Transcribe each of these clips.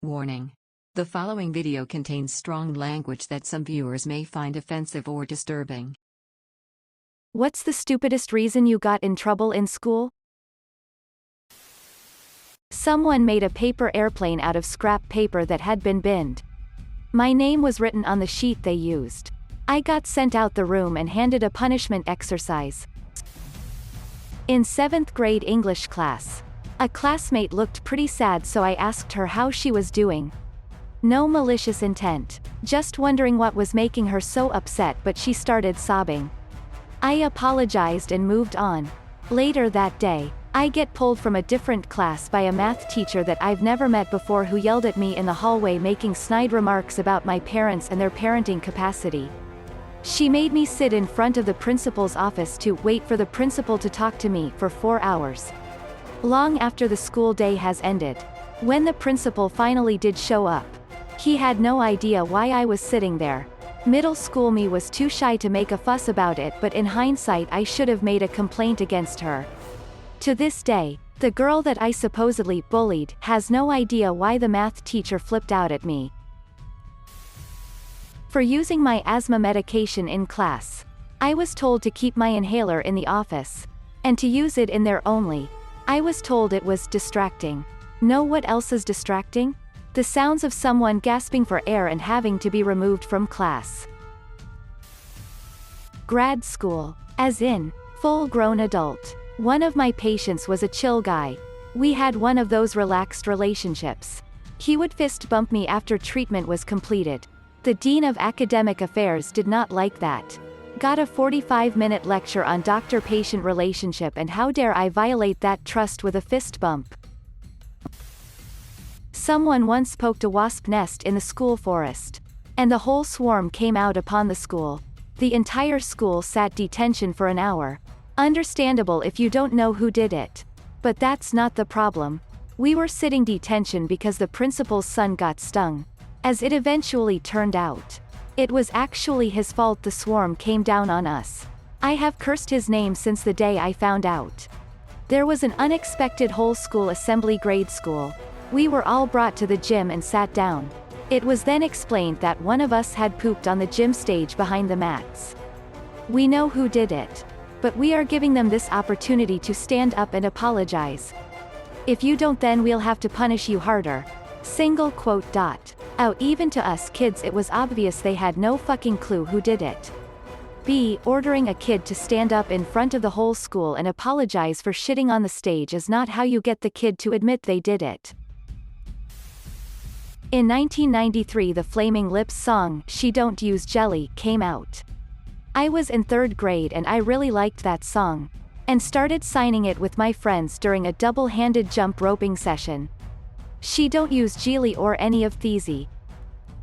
Warning. The following video contains strong language that some viewers may find offensive or disturbing. What's the stupidest reason you got in trouble in school? Someone made a paper airplane out of scrap paper that had been binned. My name was written on the sheet they used. I got sent out the room and handed a punishment exercise. In 7th grade English class, a classmate looked pretty sad, so I asked her how she was doing. No malicious intent, just wondering what was making her so upset, but she started sobbing. I apologized and moved on. Later that day, I get pulled from a different class by a math teacher that I've never met before, who yelled at me in the hallway making snide remarks about my parents and their parenting capacity. She made me sit in front of the principal's office to wait for the principal to talk to me for 4 hours. Long after the school day has ended. When the principal finally did show up, he had no idea why I was sitting there. Middle school me was too shy to make a fuss about it, but in hindsight I should have made a complaint against her. To this day, the girl that I supposedly bullied has no idea why the math teacher flipped out at me for using my asthma medication in class. I was told to keep my inhaler in the office, and to use it in there only. I was told it was distracting. Know what else is distracting? The sounds of someone gasping for air and having to be removed from class. Grad school. As in, full-grown adult. One of my patients was a chill guy. We had one of those relaxed relationships. He would fist bump me after treatment was completed. The dean of academic affairs did not like that. Got a 45-minute lecture on doctor-patient relationship, and how dare I violate that trust with a fist bump. Someone once poked a wasp nest in the school forest, and the whole swarm came out upon the school. The entire school sat detention for an hour. Understandable if you don't know who did it. But that's not the problem. We were sitting detention because the principal's son got stung. As it eventually turned out, it was actually his fault the swarm came down on us. I have cursed his name since the day I found out. There was an unexpected whole school assembly grade school. We were all brought to the gym and sat down. It was then explained that one of us had pooped on the gym stage behind the mats. We know who did it, but we are giving them this opportunity to stand up and apologize. If you don't, then we'll have to punish you harder. Single quote. Oh, even to us kids it was obvious they had no fucking clue who did it. B. Ordering a kid to stand up in front of the whole school and apologize for shitting on the stage is not how you get the kid to admit they did it. In 1993 the Flaming Lips song, She Don't Use Jelly, came out. I was in 3rd grade and I really liked that song, and started signing it with my friends during a double-handed jump roping session. She don't use jelly or any of these.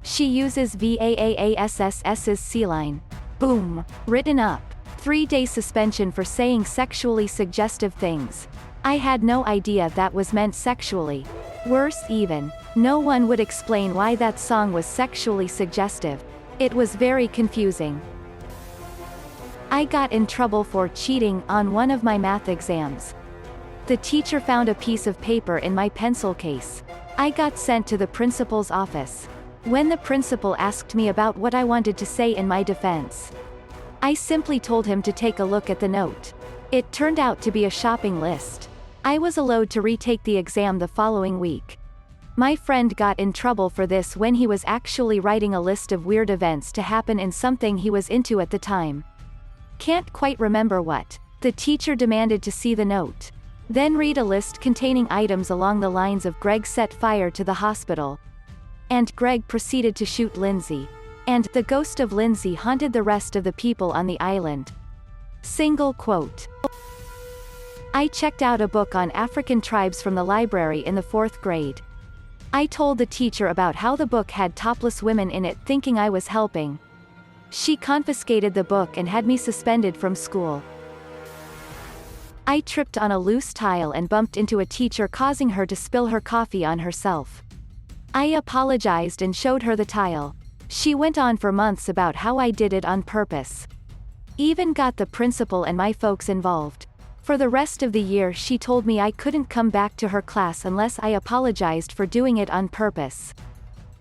She uses VAAASS's C-line. Boom. Written up. 3-day suspension for saying sexually suggestive things. I had no idea that was meant sexually. Worse even, no one would explain why that song was sexually suggestive. It was very confusing. I got in trouble for cheating on one of my math exams. The teacher found a piece of paper in my pencil case. I got sent to the principal's office. When the principal asked me about what I wanted to say in my defense, I simply told him to take a look at the note. It turned out to be a shopping list. I was allowed to retake the exam the following week. My friend got in trouble for this when he was actually writing a list of weird events to happen in something he was into at the time. Can't quite remember what. The teacher demanded to see the note. Then read a list containing items along the lines of Greg set fire to the hospital, and Greg proceeded to shoot Lindsay, and the ghost of Lindsay haunted the rest of the people on the island. Single quote. I checked out a book on African tribes from the library in the 4th grade. I told the teacher about how the book had topless women in it, thinking I was helping. She confiscated the book and had me suspended from school. I tripped on a loose tile and bumped into a teacher, causing her to spill her coffee on herself. I apologized and showed her the tile. She went on for months about how I did it on purpose. Even got the principal and my folks involved. For the rest of the year she told me I couldn't come back to her class unless I apologized for doing it on purpose.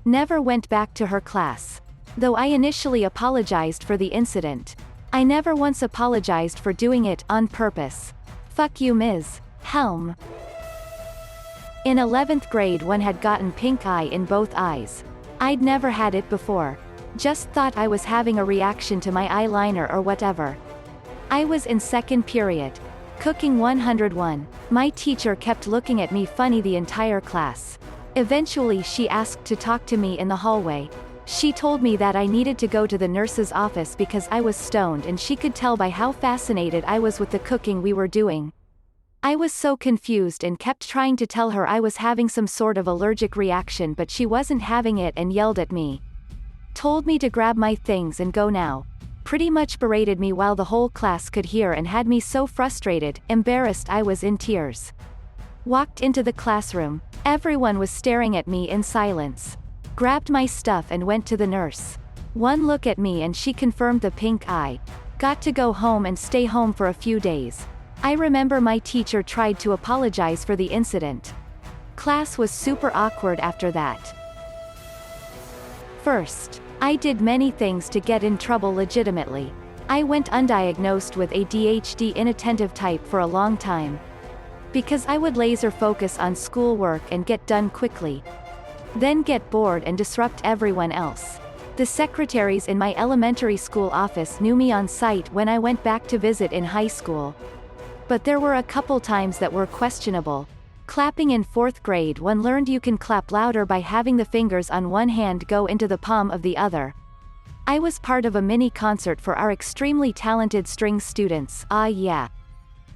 Never went back to her class. Though I initially apologized for the incident, I never once apologized for doing it on purpose. Fuck you, Ms. Helm. In 11th grade, one had gotten pink eye in both eyes. I'd never had it before. Just thought I was having a reaction to my eyeliner or whatever. I was in second period. Cooking 101. My teacher kept looking at me funny the entire class. Eventually she asked to talk to me in the hallway. She told me that I needed to go to the nurse's office because I was stoned and she could tell by how fascinated I was with the cooking we were doing. I was so confused and kept trying to tell her I was having some sort of allergic reaction, but she wasn't having it and yelled at me. Told me to grab my things and go now. Pretty much berated me while the whole class could hear and had me so frustrated, embarrassed I was in tears. Walked into the classroom. Everyone was staring at me in silence. Grabbed my stuff and went to the nurse. One look at me and she confirmed the pink eye. Got to go home and stay home for a few days. I remember my teacher tried to apologize for the incident. Class was super awkward after that. First, I did many things to get in trouble legitimately. I went undiagnosed with ADHD inattentive type for a long time. Because I would laser focus on schoolwork and get done quickly. Then get bored and disrupt everyone else. The secretaries in my elementary school office knew me on sight when I went back to visit in high school. But there were a couple times that were questionable. Clapping in 4th grade, one learned you can clap louder by having the fingers on one hand go into the palm of the other. I was part of a mini concert for our extremely talented string students, yeah.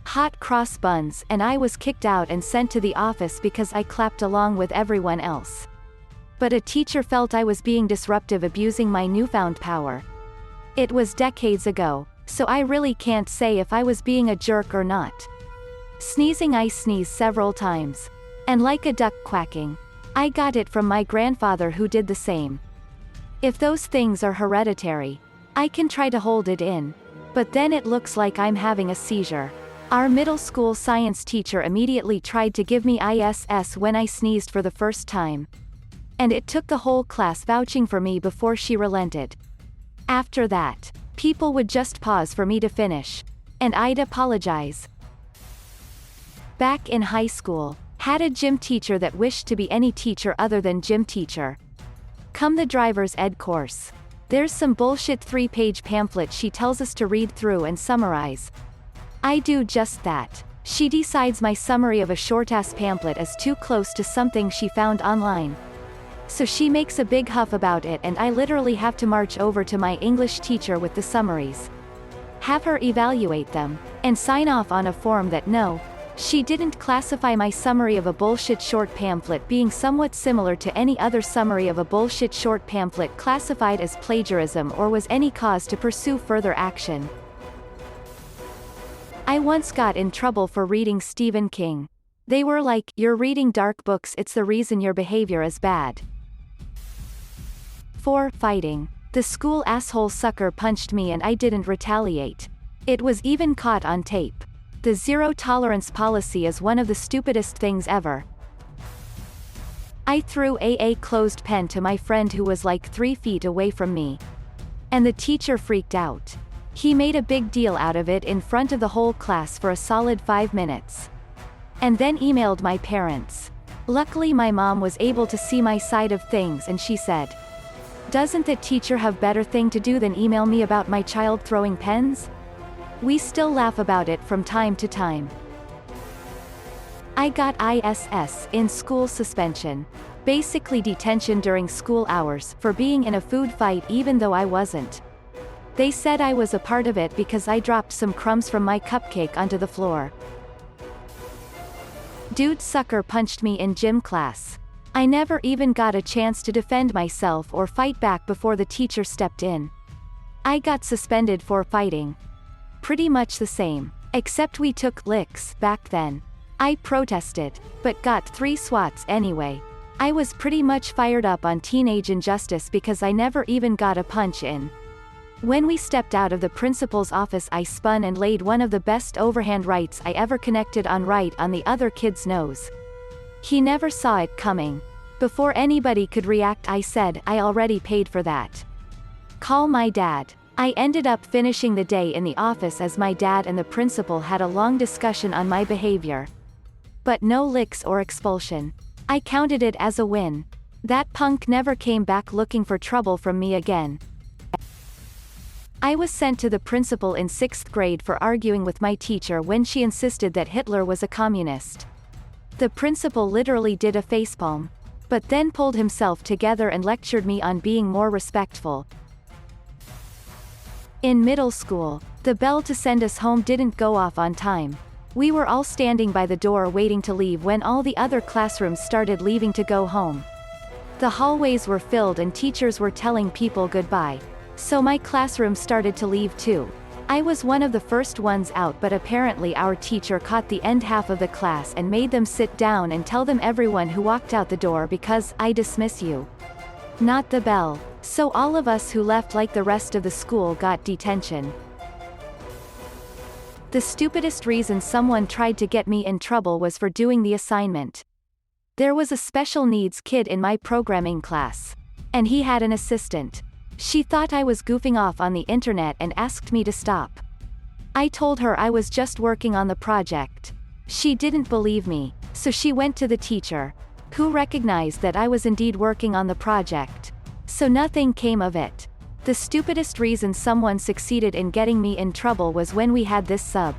Hot cross buns, and I was kicked out and sent to the office because I clapped along with everyone else. But a teacher felt I was being disruptive, abusing my newfound power. It was decades ago, so I really can't say if I was being a jerk or not. Sneezing, I sneezed several times. And like a duck quacking. I got it from my grandfather who did the same. If those things are hereditary, I can try to hold it in. But then it looks like I'm having a seizure. Our middle school science teacher immediately tried to give me ISS when I sneezed for the first time. And it took the whole class vouching for me before she relented. After that, people would just pause for me to finish. And I'd apologize. Back in high school, had a gym teacher that wished to be any teacher other than gym teacher. Come the driver's ed course. There's some bullshit 3-page pamphlet she tells us to read through and summarize. I do just that. She decides my summary of a short-ass pamphlet is too close to something she found online. So she makes a big huff about it and I literally have to march over to my English teacher with the summaries. Have her evaluate them, and sign off on a form that no, she didn't classify my summary of a bullshit short pamphlet being somewhat similar to any other summary of a bullshit short pamphlet classified as plagiarism or was any cause to pursue further action. I once got in trouble for reading Stephen King. They were like, "You're reading dark books, it's the reason your behavior is bad." 4. Fighting. The school asshole sucker punched me and I didn't retaliate. It was even caught on tape. The zero tolerance policy is one of the stupidest things ever. I threw a closed pen to my friend who was like 3 feet away from me. And the teacher freaked out. He made a big deal out of it in front of the whole class for a solid 5 minutes. And then emailed my parents. Luckily my mom was able to see my side of things and she said, "Doesn't the teacher have better thing to do than email me about my child throwing pens?" We still laugh about it from time to time. I got ISS in school suspension. Basically detention during school hours for being in a food fight even though I wasn't. They said I was a part of it because I dropped some crumbs from my cupcake onto the floor. Dude sucker punched me in gym class. I never even got a chance to defend myself or fight back before the teacher stepped in. I got suspended for fighting. Pretty much the same, except we took licks back then. I protested, but got 3 swats anyway. I was pretty much fired up on teenage injustice because I never even got a punch in. When we stepped out of the principal's office, I spun and laid one of the best overhand rights I ever connected on right on the other kid's nose. He never saw it coming. Before anybody could react, I said, "I already paid for that. Call my dad." I ended up finishing the day in the office as my dad and the principal had a long discussion on my behavior. But no licks or expulsion. I counted it as a win. That punk never came back looking for trouble from me again. I was sent to the principal in 6th grade for arguing with my teacher when she insisted that Hitler was a communist. The principal literally did a facepalm, but then pulled himself together and lectured me on being more respectful. In middle school, the bell to send us home didn't go off on time. We were all standing by the door waiting to leave when all the other classrooms started leaving to go home. The hallways were filled and teachers were telling people goodbye. So my classroom started to leave too. I was one of the first ones out, but apparently our teacher caught the end half of the class and made them sit down and tell them everyone who walked out the door because I dismiss you. Not the bell. So all of us who left like the rest of the school got detention. The stupidest reason someone tried to get me in trouble was for doing the assignment. There was a special needs kid in my programming class. And he had an assistant. She thought I was goofing off on the internet and asked me to stop. I told her I was just working on the project. She didn't believe me, so she went to the teacher, who recognized that I was indeed working on the project. So nothing came of it. The stupidest reason someone succeeded in getting me in trouble was when we had this sub.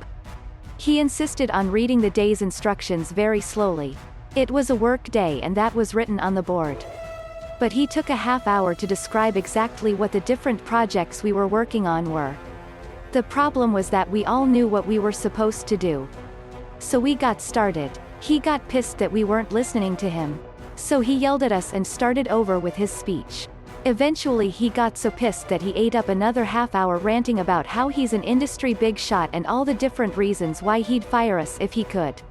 He insisted on reading the day's instructions very slowly. It was a work day and that was written on the board. But he took a half hour to describe exactly what the different projects we were working on were. The problem was that we all knew what we were supposed to do. So we got started. He got pissed that we weren't listening to him. So he yelled at us and started over with his speech. Eventually he got so pissed that he ate up another half hour ranting about how he's an industry big shot and all the different reasons why he'd fire us if he could.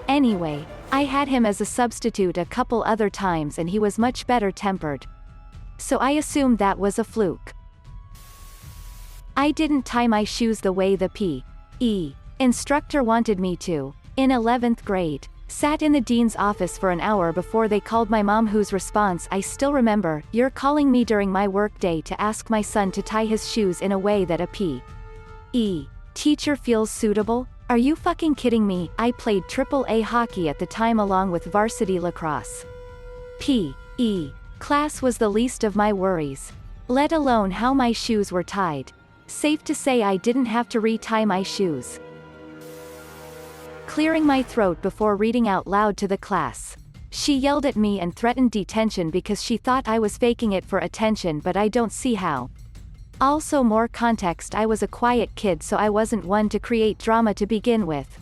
Anyway, I had him as a substitute a couple other times and he was much better tempered. So I assumed that was a fluke. I didn't tie my shoes the way the P.E. instructor wanted me to. In 11th grade, sat in the dean's office for an hour before they called my mom, whose response I still remember: "You're calling me during my work day to ask my son to tie his shoes in a way that a P.E. teacher feels suitable? Are you fucking kidding me?" I played AAA hockey at the time along with varsity lacrosse. P.E. class was the least of my worries. Let alone how my shoes were tied. Safe to say I didn't have to re-tie my shoes. Clearing my throat before reading out loud to the class. She yelled at me and threatened detention because she thought I was faking it for attention, but I don't see how. Also, more context: I was a quiet kid, so I wasn't one to create drama to begin with.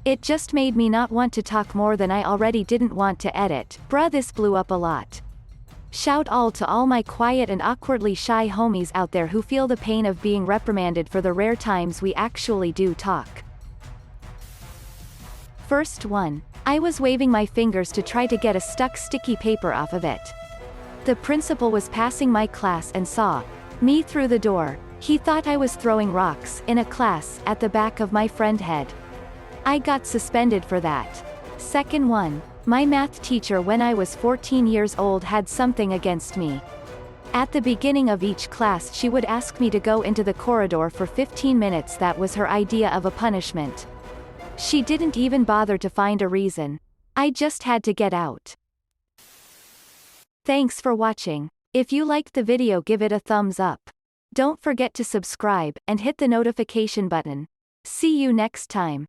It just made me not want to talk more than I already didn't want to edit. Bruh, this blew up a lot. Shout all to all my quiet and awkwardly shy homies out there who feel the pain of being reprimanded for the rare times we actually do talk. First one. I was waving my fingers to try to get a stuck sticky paper off of it. The principal was passing my class and saw me through the door. He thought I was throwing rocks in a class at the back of my friend's head. I got suspended for that. Second one. My math teacher when I was 14 years old had something against me. At the beginning of each class she would ask me to go into the corridor for 15 minutes. That was her idea of a punishment. She didn't even bother to find a reason. I just had to get out. Thanks for watching. If you liked the video, give it a thumbs up. Don't forget to subscribe and hit the notification button. See you next time.